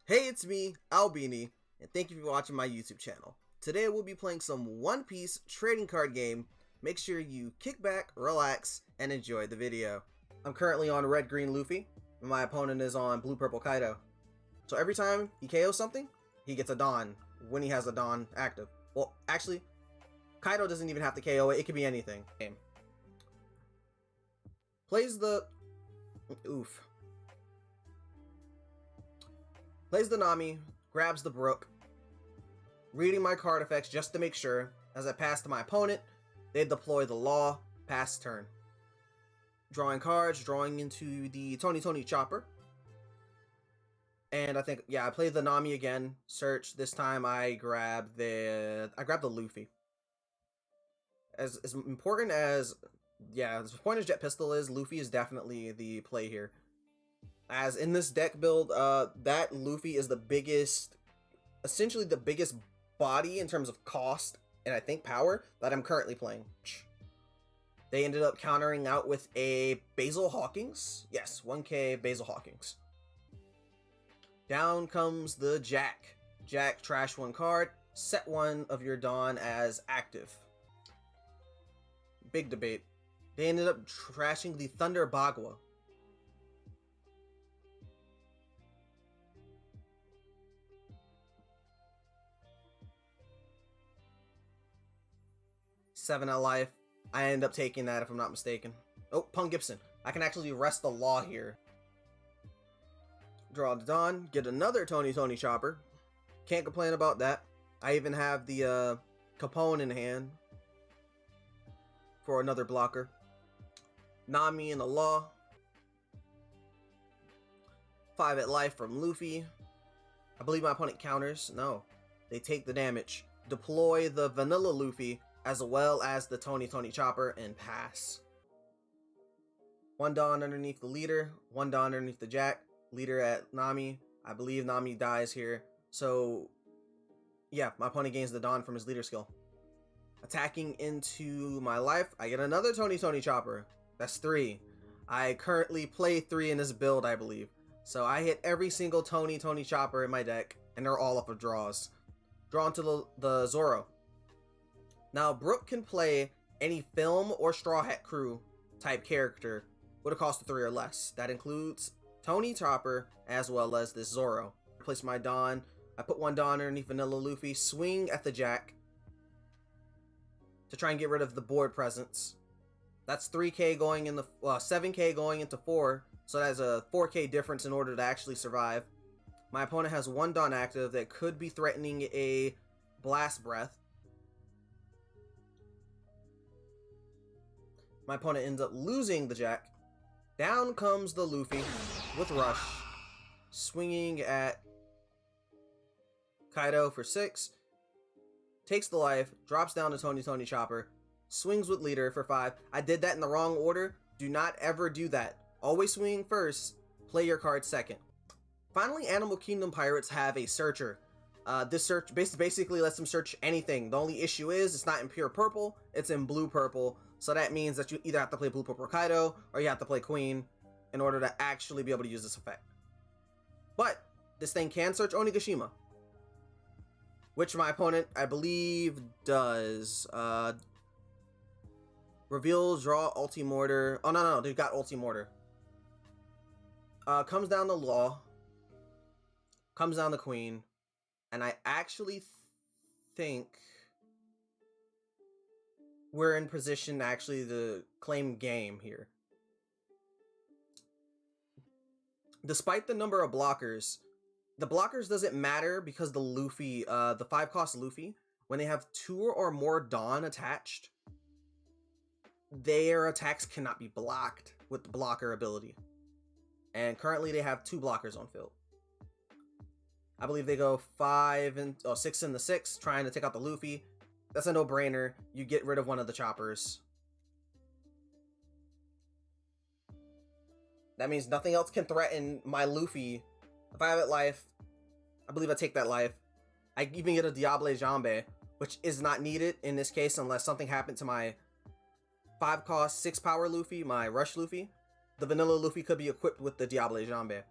Hey, it's me, Albion, and thank you for watching my YouTube channel. Today we'll be playing some One Piece trading card game. Make sure you kick back, relax, and enjoy the video. I'm currently on red-green Luffy, and my opponent is on blue-purple Kaido. So every time he KOs something, he gets a Dawn when he has a Dawn active. Well, actually, Kaido doesn't even have to KO it, it could be anything. Plays the... Oof. Plays the Nami, grabs the Brook, reading my card effects just to make sure. As I pass to my opponent, they deploy the Law, pass turn. Drawing cards, drawing into the Tony Chopper. And I think, yeah, I played the Nami again, search. This time I grabbed the Luffy. As important as, yeah, as important as Jet Pistol is, Luffy is definitely the play here. As in this deck build, that Luffy is the biggest, essentially the biggest body in terms of cost and I think power that I'm currently playing. They ended up countering out with a Basil Hawkins. Yes, 1k Basil Hawkins. Down comes the Jack. Jack, trash one card, set one of your Dawn as active. Big debate. They ended up trashing the Thunder Bagua. Seven at life. I end up taking that if I'm not mistaken. Oh, Punk Gibson. I can actually rest the Law here. Draw the Dawn. Get another Tony Chopper. Can't complain about that. I even have the Capone in hand for another blocker. Nami and the Law. 5 at life from Luffy. I believe my opponent counters. No. They take the damage. Deploy the Vanilla Luffy as well as the Tony Chopper and pass. 1 Dawn underneath the leader, 1 Dawn underneath the Jack, leader at Nami. I believe Nami dies here. So yeah, my opponent gains the Dawn from his leader skill. Attacking into my life, I get another Tony Chopper. That's 3. I currently play 3 in this build, I believe. So I hit every single Tony Chopper in my deck, and they're all up of draws. Drawn to the Zoro. Now, Brook can play any film or Straw Hat Crew type character with a cost of 3 or less. That includes Tony Chopper as well as this Zoro. Place my Dawn. I put 1 Dawn underneath Vanilla Luffy. Swing at the Jack to try and get rid of the board presence. That's 3k going in the 7k going into 4. So that's a 4k difference in order to actually survive. My opponent has 1 Dawn active that could be threatening a Blast Breath. My opponent ends up losing the Jack. Down comes the Luffy with Rush. Swinging at Kaido for 6. Takes the life. Drops down to Tony Chopper. Swings with leader for 5. I did that in the wrong order. Do not ever do that. Always swing first. Play your card second. Finally, Animal Kingdom Pirates have a searcher. This search basically lets them search anything. The only issue is it's not in pure purple. It's in blue-purple. So that means that you either have to play Blue Purple Kaido or you have to play Queen in order to actually be able to use this effect. But this thing can search Onigashima, which my opponent, I believe, does. Reveal, draw, Ultimortar. Oh, no, they've got Ultimortar. Comes down the Law. Comes down the Queen. And I actually think we're in position actually to claim game here. Despite the number of blockers, the blockers doesn't matter because the Luffy, the 5-cost Luffy, when they have 2 or more Dawn attached, their attacks cannot be blocked with the blocker ability. And currently they have 2 blockers on field. I believe they go 6 in the 6, trying to take out the Luffy. That's a no-brainer. You get rid of one of the choppers. That means nothing else can threaten my Luffy. If I have it life, I believe I take that life. I even get a Diable Jambe, which is not needed in this case unless something happened to my 5-cost, 6-power Luffy, my Rush Luffy. The Vanilla Luffy could be equipped with the Diable Jambe.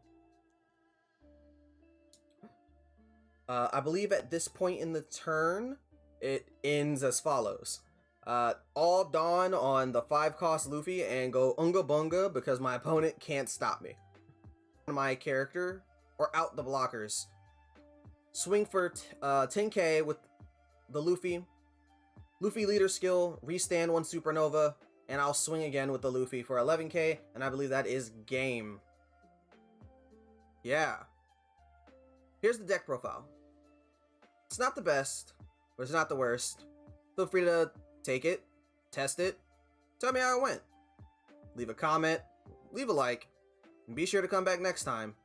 I believe at this point in the turn, it ends as follows. All Dawn on the 5-cost Luffy and go Unga Bunga because my opponent can't stop me. My character, or out the blockers. Swing for 10k with the Luffy. Luffy leader skill, restand 1 supernova, and I'll swing again with the Luffy for 11k, and I believe that is game. Yeah. Here's the deck profile. It's not the best, but it's not the worst. Feel free to take it, test it, tell me how it went. Leave a comment, leave a like, and be sure to come back next time